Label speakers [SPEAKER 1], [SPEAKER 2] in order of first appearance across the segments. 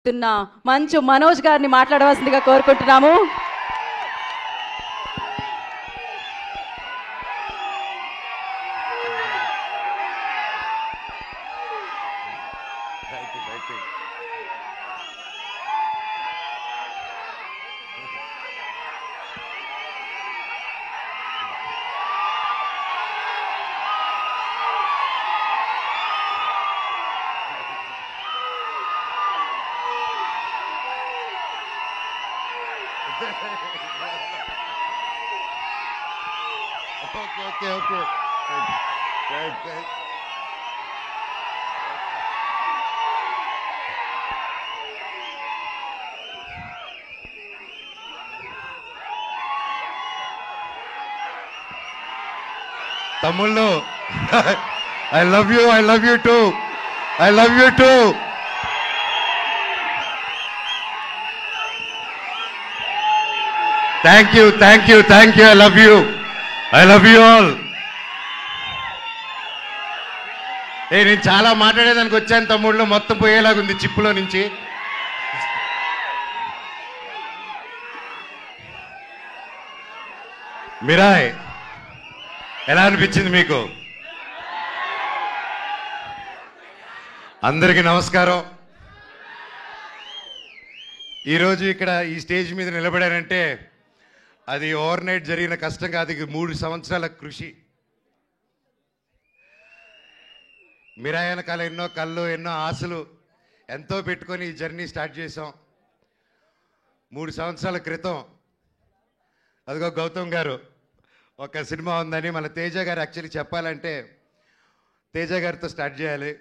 [SPEAKER 1] మంచు మనోజ్ గారిని మాట్లాడవలసిందిగా కోరుకుంటున్నాము.
[SPEAKER 2] Okay. తమ్ముళ్ళు, I love you too. Thank you. I love you all. నేను చాలా మాట్లాడేదానికి వచ్చాను తమ్ముళ్ళు, మొత్తం పోయేలాగుంది చిప్పులో నుంచి. మిరాయ్ ఎలా అనిపించింది మీకు? అందరికీ నమస్కారం. ఈరోజు ఇక్కడ ఈ స్టేజ్ మీద నిలబడారంటే అది ఓవర్ నైట్ జరిగిన కష్టం కాదు, 3 సంవత్సరాల కృషి. మిరాయ్ వెనకాల ఎన్నో కళ్ళు, ఎన్నో ఆశలు ఎంతో పెట్టుకొని ఈ జర్నీ స్టార్ట్ చేసాం. 3 సంవత్సరాల క్రితం అదిగో గౌతమ్ గారు ఒక సినిమా ఉందని మన తేజ గారు యాక్చువల్లీ చెప్పాలంటే తేజ గారితో స్టార్ట్ చేయాలి.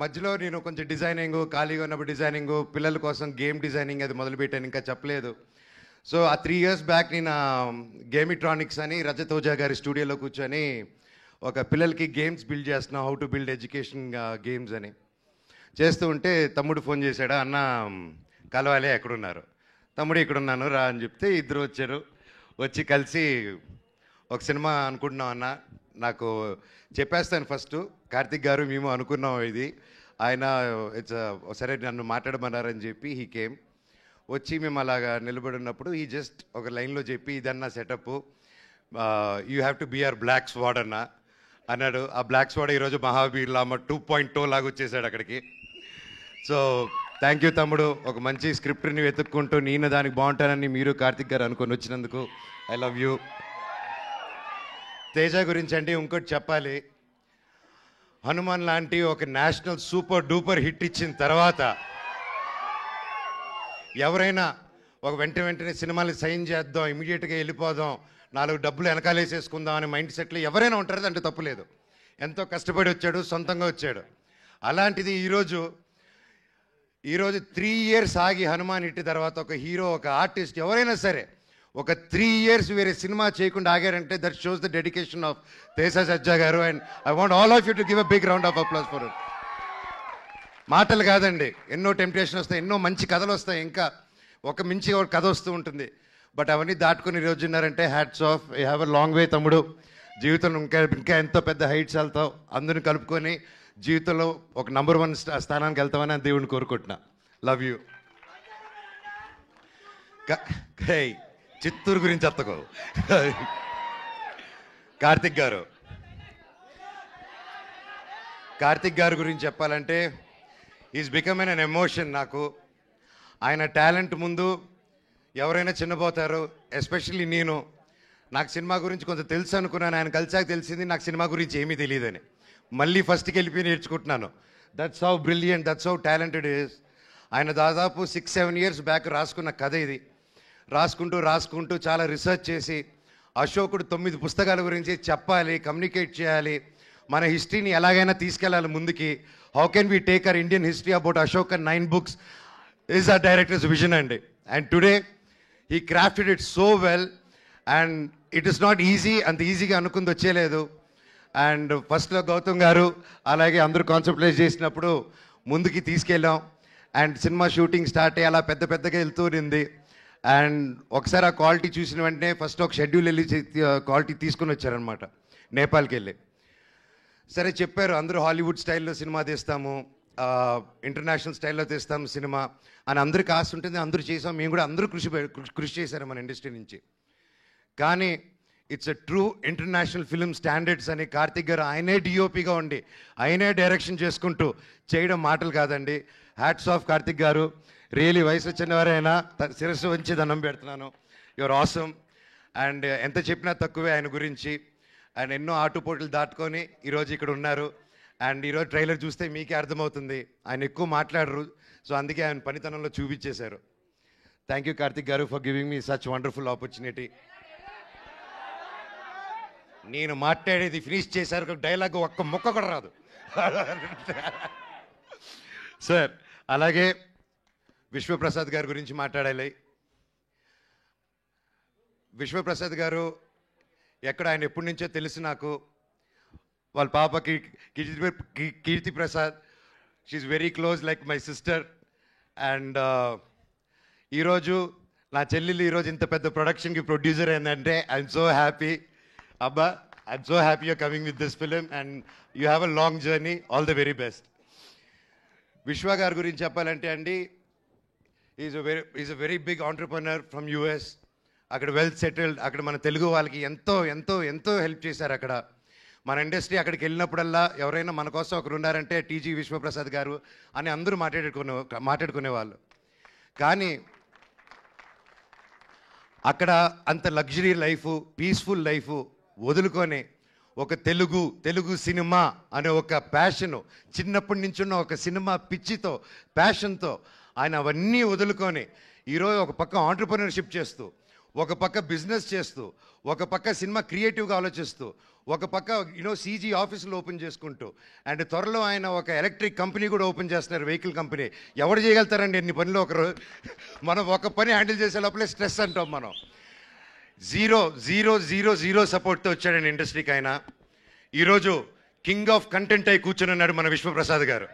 [SPEAKER 2] మధ్యలో నేను కొంచెం డిజైనింగ్, ఖాళీగా ఉన్నప్పుడు డిజైనింగ్, పిల్లల కోసం గేమ్ డిజైనింగ్ అది మొదలుపెట్టాను, ఇంకా చెప్పలేదు. సో ఆ 3 years బ్యాక్ నేను గేమిట్రానిక్స్ అని రజత్ ఓజా గారి స్టూడియోలో కూర్చొని ఒక పిల్లలకి గేమ్స్ బిల్డ్ చేస్తున్నాం, how to build education games అని చేస్తూ ఉంటే తమ్ముడు ఫోన్ చేశాడు, అన్న కలవాలి ఎక్కడున్నారు? తమ్ముడు ఇక్కడున్నాను రా అని చెప్తే ఇద్దరు వచ్చారు. వచ్చి కలిసి ఒక సినిమా అనుకుంటున్నాం అన్న, నాకు చెప్పేస్తాను ఫస్ట్, కార్తిక్ గారు మేము అనుకున్నాం ఇది, ఆయన సరే నన్ను మాట్లాడమన్నారని చెప్పి హీ కేమ్. వచ్చి మేము అలాగా నిలబడి ఉన్నప్పుడు ఈ జస్ట్ ఒక లైన్లో చెప్పి ఇదన్నా setup, you have to be our black squad అన్నాడు. ఆ బ్లాక్ స్వాడ్ ఈరోజు మహావీర్ లామ 2.0 లాగా వచ్చేసాడు అక్కడికి. సో థ్యాంక్ యూ తమ్ముడు, ఒక మంచి స్క్రిప్ట్ని వెతుక్కుంటూ నేను దానికి బాగుంటానని మీరు కార్తిక్ గారు అనుకొని వచ్చినందుకు ఐ లవ్ యూ. తేజ గురించి అంటే ఇంకోటి చెప్పాలి, హనుమాన్ లాంటి ఒక నేషనల్ సూపర్ డూపర్ హిట్ ఇచ్చిన తర్వాత ఎవరైనా ఒక వెంటనే సినిమాలు సైన్ చేద్దాం, ఇమీడియట్గా వెళ్ళిపోదాం, 4 డబ్బులు వెనకాలేసేసుకుందాం అనే మైండ్ సెట్లో ఎవరైనా ఉంటారు, అంటే తప్పులేదు. ఎంతో కష్టపడి వచ్చాడు, సొంతంగా వచ్చాడు. అలాంటిది ఈరోజు 3 years ఆగి హనుమాన్ హిట్ తర్వాత ఒక హీరో, ఒక ఆర్టిస్ట్ ఎవరైనా సరే ఒక 3 years వేరే సినిమా చేయకుండా ఆగారంటే that shows the dedication of Teja Sajja garu. And I want all of you to give a big round of applause for it. మాటలు కాదండి, ఎన్నో టెంప్టేషన్ వస్తాయి, ఎన్నో మంచి కథలు వస్తాయి, ఇంకా ఒక మించి ఒక కథ వస్తూ ఉంటుంది. బట్ అవన్నీ దాటుకుని ఈరోజు ఉన్నారంటే hats off, you have a long way తమ్ముడు. జీవితంలో ఇంకా ఎంతో పెద్ద హైట్స్ వెళ్తావు, అందరిని కలుపుకొని జీవితంలో ఒక నంబర్ 1 స్థానానికి వెళ్తామని దేవుడిని కోరుకుంటున్నా. Love you. చిత్తూరు గురించి అత్తకో. కార్తిక్ గారు గురించి చెప్పాలంటే ఈజ్ బికమ్ ఎన్ ఎమోషన్ నాకు. ఆయన టాలెంట్ ముందు ఎవరైనా చిన్నపోతారు, ఎస్పెషల్లీ నాకు సినిమా గురించి కొంచెం తెలుసు అనుకున్నాను, ఆయన కలిసాక తెలిసింది నాకు సినిమా గురించి ఏమీ తెలియదని. మళ్ళీ ఫస్ట్కి వెళ్ళిపోయి నేర్చుకుంటున్నాను. That's how brilliant, that's how talented is. ఆయన దాదాపు 6-7 years బ్యాక్ రాసుకున్న కథ ఇది. రాసుకుంటూ చాలా రీసెర్చ్ చేసి అశోకుడు 9 పుస్తకాల గురించి చెప్పాలి, కమ్యూనికేట్ చేయాలి, మన హిస్టరీని ఎలాగైనా తీసుకెళ్ళాలి ముందుకి. How can we take our Indian history about Ashok and 9 books is ఆ డైరెక్టర్స్ విజన్ అండి. And today he crafted it so well and it is not easy, అంత ఈజీగా అనుకుంది వచ్చేలేదు. అండ్ ఫస్ట్లో గౌతమ్ గారు అలాగే అందరూ కాన్సెప్టలైజ్ చేసినప్పుడు ముందుకి తీసుకెళ్ళాం. అండ్ సినిమా షూటింగ్ స్టార్ట్ అయ్యి అలా పెద్దగా వెళ్తూ ఉంది. అండ్ ఒకసారి ఆ క్వాలిటీ చూసిన వెంటనే ఫస్ట్ ఒక షెడ్యూల్ వెళ్ళి క్వాలిటీ తీసుకుని వచ్చారనమాట, నేపాల్కి వెళ్ళి. సరే చెప్పారు అందరూ హాలీవుడ్ స్టైల్లో సినిమా తీస్తాము, ఇంటర్నేషనల్ స్టైల్లో తీస్తాం సినిమా అని అందరికి ఆశ ఉంటుంది, అందరూ చేసాం, మేము కూడా అందరూ కృషి చేశారు మన ఇండస్ట్రీ నుంచి. కానీ it's a true international film standards అని కార్తిక్ గారు ఆయనే డిఓపిగా ఉండి ఆయనే డైరెక్షన్ చేసుకుంటూ చేయడం మాటలు కాదండి. హ్యాట్స్ ఆఫ్ కార్తిక్ గారు, రియలీ వయసు వచ్చినవారైనా శిరస్సు వంచి దండం పెడుతున్నాను. Your awesome. అండ్ ఎంత చెప్పినా తక్కువే ఆయన గురించి. ఆయన ఎన్నో ఆటుపోట్లు దాటుకొని ఈరోజు ఇక్కడ ఉన్నారు. అండ్ ఈరోజు ట్రైలర్ చూస్తే మీకే అర్థమవుతుంది, ఆయన ఎక్కువ మాట్లాడరు, సో అందుకే ఆయన పనితనంలో చూపించేశారు. థ్యాంక్ యూ కార్తిక్ గారు for giving me such wonderful opportunity. నేను మాట్లాడేది ఫినిష్ చేశారు, డైలాగ్ ఒక్క ముక్క కూడా రాదు సార్. అలాగే విశ్వప్రసాద్ గారి గురించి మాట్లాడాలి. విశ్వప్రసాద్ గారు ఎక్కడ ఆయన ఎప్పటి నుంచో తెలుసు నాకు. వాళ్ళ పాపకి Keerthi Prasad, she's very close like my sister. And ఈరోజు నా చెల్లెలు ఈరోజు ఇంత పెద్ద ప్రొడక్షన్కి ప్రొడ్యూసర్ అయిందంటే ఐఎమ్ సో హ్యాపీ. అబ్బా, I'm so happy you're coming with this film and you have a long journey. All the very best. Vishwa గారి గురించి చెప్పాలంటే అండి, is a very big entrepreneur from US. అక్కడ వెల్ సెటిల్డ్. అక్కడ మన తెలుగు వాళ్ళకి ఎంతో ఎంతో ఎంతో హెల్ప్ చేశారు. అక్కడ మన ఇండస్ట్రీ అక్కడికి వెళ్ళినప్పుడల్లా ఎవరైనా మన కోసం ఒకరు ఉన్నారంటే టీజీ విశ్వప్రసాద్ గారు అని అందరూ మాట్లాడుకునేవాళ్ళు. కానీ అక్కడ అంత లగ్జరీ లైఫ్, పీస్ఫుల్ లైఫ్ వదులుకొని ఒక తెలుగు సినిమా అనే ఒక ప్యాషను, చిన్నప్పటి నుంచి ఉన్న ఒక సినిమా పిచ్చితో, ప్యాషన్తో ఆయన అవన్నీ వదులుకొని ఈరోజు ఒక పక్క ఆంటర్ప్రెన్యూర్షిప్ చేస్తూ, ఒక పక్క బిజినెస్ చేస్తూ, ఒక పక్క సినిమా క్రియేటివ్గా ఆలోచిస్తూ, ఒక పక్క సీజీ ఆఫీసులు ఓపెన్ చేసుకుంటూ, అండ్ త్వరలో ఆయన ఒక ఎలక్ట్రిక్ కంపెనీ కూడా ఓపెన్ చేస్తున్నారు, వెహికల్ కంపెనీ. ఎవరు చేయగలుగుతారండి ఎన్ని పనులు ఒకరు? మనం ఒక పని హ్యాండిల్ చేసే లోపలే స్ట్రెస్ అంటాం మనం. జీరో సపోర్ట్తో వచ్చాడండి ఇండస్ట్రీకి ఆయన. ఈరోజు కింగ్ ఆఫ్ కంటెంట్ అయి కూర్చొని ఉన్నాడు మన విశ్వప్రసాద్ గారు.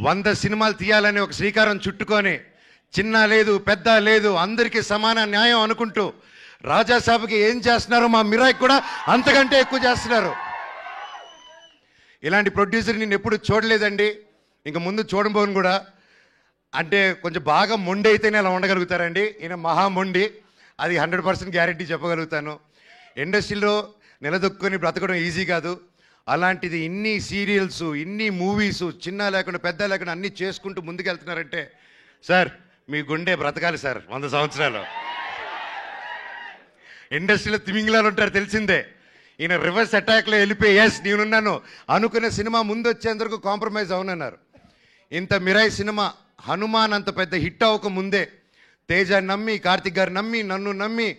[SPEAKER 2] 100 సినిమాలు తీయాలని ఒక శ్రీకారం చుట్టుకొని, చిన్న లేదు పెద్ద లేదు అందరికీ సమాన న్యాయం అనుకుంటూ రాజాసాబ్కి ఏం చేస్తున్నారు, మా మిరాయికి కూడా అంతకంటే ఎక్కువ చేస్తున్నారు. ఇలాంటి ప్రొడ్యూసర్ నేను ఎప్పుడు చూడలేదండి, ఇంక ముందు చూడబోను కూడా. అంటే కొంచెం బాగా మొండి అయితేనే అలా ఉండగలుగుతారండి. ఈయన మహా మొండి, అది 100% గ్యారెంటీ చెప్పగలుగుతాను. ఇండస్ట్రీలో నిలదొక్కుని బ్రతకడం ఈజీ కాదు. అలాంటిది ఇన్ని సీరియల్స్, ఇన్ని మూవీస్, చిన్న లేకుండా పెద్ద లేకుండా అన్నీ చేసుకుంటూ ముందుకెళ్తున్నారంటే సార్ మీ గుండె బ్రతకాలి సార్ 100 సంవత్సరాలు. ఇండస్ట్రీలో తిమింగిలాలు ఉంటారు తెలిసిందే. ఈయన రివర్స్ అటాక్లో వెళ్ళిపోయి ఎస్ నేనున్నాను అనుకునే సినిమా ముందు వచ్చేందుకు కాంప్రమైజ్ అవునన్నారు. ఇంత మిరాయి సినిమా హనుమాన్ అంత పెద్ద హిట్ అవ్వక ముందే తేజ నమ్మి, కార్తిక్ గారు నమ్మి, నన్ను నమ్మి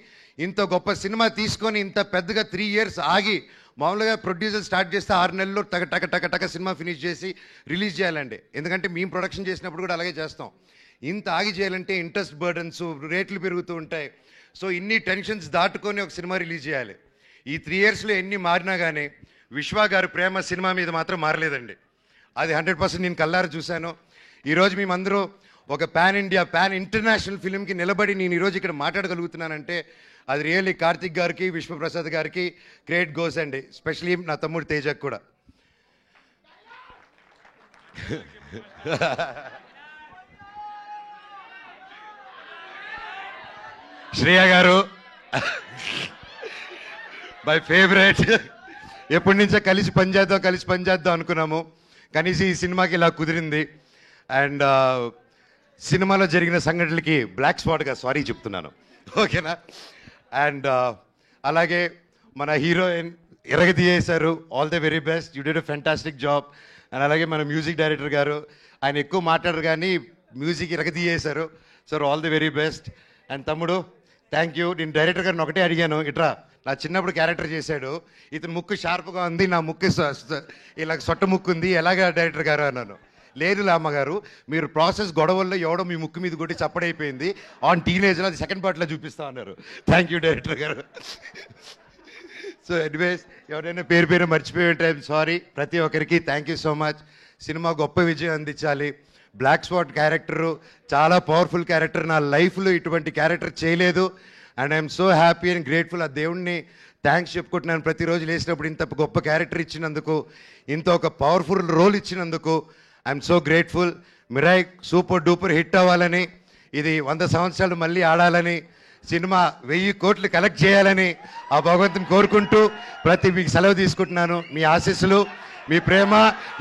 [SPEAKER 2] ఇంత గొప్ప సినిమా తీసుకొని ఇంత పెద్దగా 3 years ఆగి, మామూలుగా ప్రొడ్యూసర్ స్టార్ట్ చేస్తే 6 నెలల్లో టక సినిమా ఫినిష్ చేసి రిలీజ్ చేయాలండి. ఎందుకంటే మేము ప్రొడక్షన్ చేసినప్పుడు కూడా అలాగే చేస్తాం. ఇంత ఆగి చేయాలంటే ఇంట్రెస్ట్ బర్డన్స్, రేట్లు పెరుగుతూ ఉంటాయి. సో ఇన్ని టెన్షన్స్ దాటుకొని ఒక సినిమా రిలీజ్ చేయాలి. ఈ 3 yearsలో ఎన్ని మారినా కానీ విశ్వ గారి ప్రేమ సినిమా మీద మాత్రం మారలేదండి. అది 100% నేను కల్లారా చూశాను. ఈరోజు మేమందరూ ఒక పాన్ ఇండియా, పాన్ ఇంటర్నేషనల్ ఫిలింకి నిలబడి నేను ఈరోజు ఇక్కడ మాట్లాడగలుగుతున్నానంటే అది రియల్లీ కార్తిక్ గారికి, విశ్వప్రసాద్ గారికి క్రెడిట్ గోస్ అండి. స్పెషలీ నా తమ్ముడు తేజకు కూడా. శ్రేయ గారు మై ఫేవరెట్. ఎప్పటి నుంచో కలిసి పనిచేద్దాం అనుకున్నాము. కనీసం ఈ సినిమాకి ఇలా కుదిరింది. అండ్ సినిమాలో జరిగిన సంఘటనలకి బ్లాక్ స్పాట్గా సారీ చెప్తున్నాను, ఓకేనా? అండ్ అలాగే మన హీరోయిన్ ఎరగదీయేశారు. All the very best, you did a fantastic job. And అలాగే మన మ్యూజిక్ డైరెక్టర్ గారు, ఆయన ఎక్కువ మాట్లాడరు కానీ మ్యూజిక్ ఎరగదీయేశారు. Sir all the very best. And తమ్ముడు థ్యాంక్ యూ. నేను డైరెక్టర్ గారిని ఒకటే అడిగాను, ఇట్రా నా చిన్నప్పుడు క్యారెక్టర్ చేశాడు, ఇతను ముక్కు షార్ప్గా ఉంది, నా ముక్కు ఇలా సొట్ట ముక్కు ఉంది, ఎలాగా డైరెక్టర్ గారు అన్నాను. లేదు అమ్మగారు, మీరు ప్రాసెస్ గొడవల్లో ఎవడో మీ ముక్కు మీద కొట్టి చప్పడైపోయింది, ఆన్ టీనేజ్లో అది సెకండ్ పార్ట్లో చూపిస్తా అన్నారు. థ్యాంక్ యూ డైరెక్టర్ గారు. సో ఎనీవేస్ ఎవరైనా పేరు మర్చిపోయి ఉంటే ఐఎమ్ సారీ. ప్రతి ఒక్కరికి thank you so much. Cinema గొప్ప విజయం అందించాలి. బ్లాక్ స్పాట్ క్యారెక్టరు చాలా పవర్ఫుల్ క్యారెక్టర్. నా లైఫ్లో ఇటువంటి క్యారెక్టర్ చేయలేదు. And I'm so happy and grateful. ఆ దేవుణ్ణి థ్యాంక్స్ చెప్పుకుంటున్నాను. ప్రతిరోజు లేచినప్పుడు ఇంత గొప్ప క్యారెక్టర్ ఇచ్చినందుకు, ఇంత ఒక పవర్ఫుల్ రోల్ ఇచ్చినందుకు I'm so grateful. Mirai super duper hit అవ్వాలని, ఇది 100 సంవత్సరాలు మళ్ళీ ఆడాలని, సినిమా 1000 కోట్లు కలెక్ట్ చేయాలని ఆ భగవంతుని కోరుకుంటూ మీకు సెలవు తీసుకుంటున్నాను. మీ ఆశీస్సులు, మీ ప్రేమ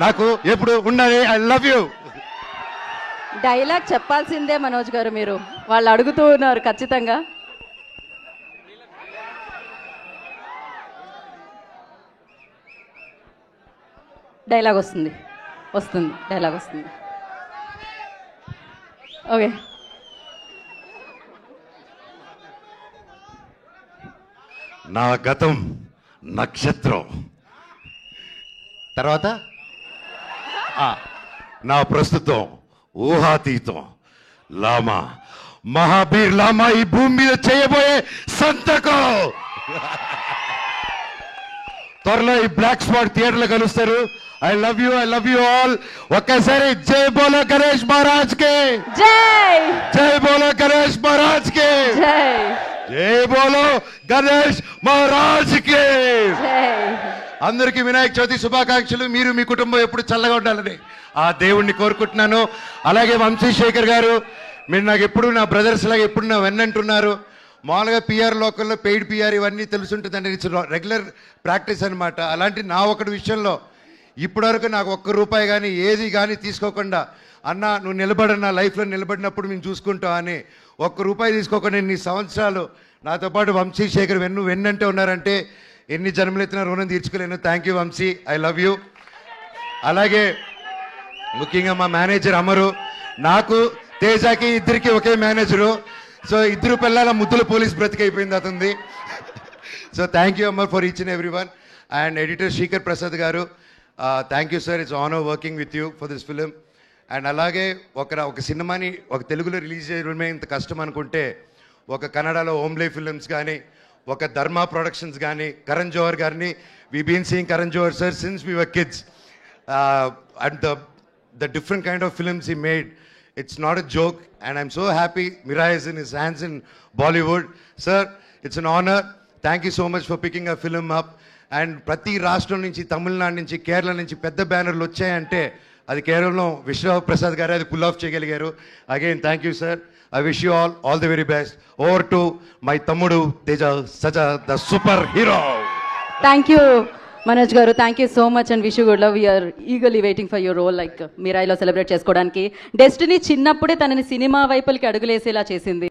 [SPEAKER 2] నాకు ఎప్పుడు ఉన్నది. I love you.
[SPEAKER 1] డైలాగ్ చెప్పాల్సిందే మనోజ్ గారు, మీరు వాళ్ళు అడుగుతూ ఉన్నారు ఖచ్చితంగా. డైలాగ్ వస్తుంది డైలాగ్ వస్తుంది. ఓకే,
[SPEAKER 2] నా గతం నక్షత్రం, తర్వాత నా ప్రస్తుతం ఊహాతీతం. లామా, మహాబీర్ లామా ఈ భూమి మీద చేయబోయే సంతకం. త్వరలో ఈ బ్లాక్ స్పాట్ థియేటర్లో కలుస్తారు. I love you all. ఒక్కసారి జై బోలో గణేష్ మహారాజ్ కే
[SPEAKER 1] జై.
[SPEAKER 2] జై బోలో గణేష్ మహారాజ్ కే
[SPEAKER 1] జై.
[SPEAKER 2] జై బోలో గణేష్ మహారాజ్ కే
[SPEAKER 1] జై.
[SPEAKER 2] అందరికీ వినాయక చవితి శుభాకాంక్షలు. మీరు మీ కుటుంబం ఎప్పుడు చల్లగా ఉండాలని ఆ దేవుణ్ణి కోరుకుంటున్నాను. అలాగే వంశీశేఖర్ గారు, మీరు నాకు ఎప్పుడు నా బ్రదర్స్ లాగా ఎప్పుడు నా వెన్నంటున్నారు. మామూలుగా పిఆర్ లోకల్లో పెయిడ్ పిఆర్ ఇవన్నీ తెలుసుంటుందండి, ఇట్స్ రెగ్యులర్ ప్రాక్టీస్ అనమాట. అలాంటి నా ఒకటి విషయంలో ఇప్పటివరకు నాకు ₹1 కానీ ఏది కానీ తీసుకోకుండా, అన్న నువ్వు నిలబడన్నా లైఫ్లో నిలబడినప్పుడు మేము చూసుకుంటాం అని ₹1 తీసుకోకుండా ఎన్ని సంవత్సరాలు నాతో పాటు వంశీశేఖర్ వెన్నంటే ఉన్నారంటే ఎన్ని జన్మలు ఎత్తిన రుణం తీర్చుకోలేను. Thank you Vamshi, I love you. అలాగే ముఖ్యంగా మా మేనేజర్ అమరు, నాకు తేజాకి ఇద్దరికి ఒకే మేనేజరు. సో ఇద్దరు పిల్లల ముద్దుల పోలీస్ బ్రతికైపోయింది అతనిది. So thank you Amar for each and every one. And editor Srikar Prasad గారు, thank you sir, it's honour working with you for this film. And అలాగే ఒక సినిమాని ఒక తెలుగులో రిలీజ్ చేయడమే ఇంత కష్టం అనుకుంటే, ఒక కన్నడలో ఓమ్లే ఫిలిమ్స్ కానీ, ఒక ధర్మ ప్రొడక్షన్స్ కానీ, కరణ్ జోహర్ గారిని we been seeing Karan Johar sir since we were kids. And the different kind of films he made, it's not a joke, and I'm so happy Mirai is in his hands in Bollywood. Sir, it's an honor. Thank you so much for picking a film up. And ప్రతి రాష్ట్రం నుంచి, తమిళనాడు నుంచి, కేరళ నుంచి పెద్ద బ్యానర్లు వచ్చాయంటే అది కేవలం విశ్వనాథ్ ప్రసాద్ గారు అది పుల్ ఆఫ్ చేయగలిగారు. Again thank you sir. I wish you all the very best. Over to my తమ్ముడు Teja Sajja the super hero.
[SPEAKER 1] Thank you Manoj గారు, thank you so much and wish you good love. We're eagerly waiting for your role. Like మీరాయిలో celebrate చేసుకోవడానికి. Destiny చిన్నప్పుడే తనని cinema వైపులకి అడుగులేసేలా చేసింది.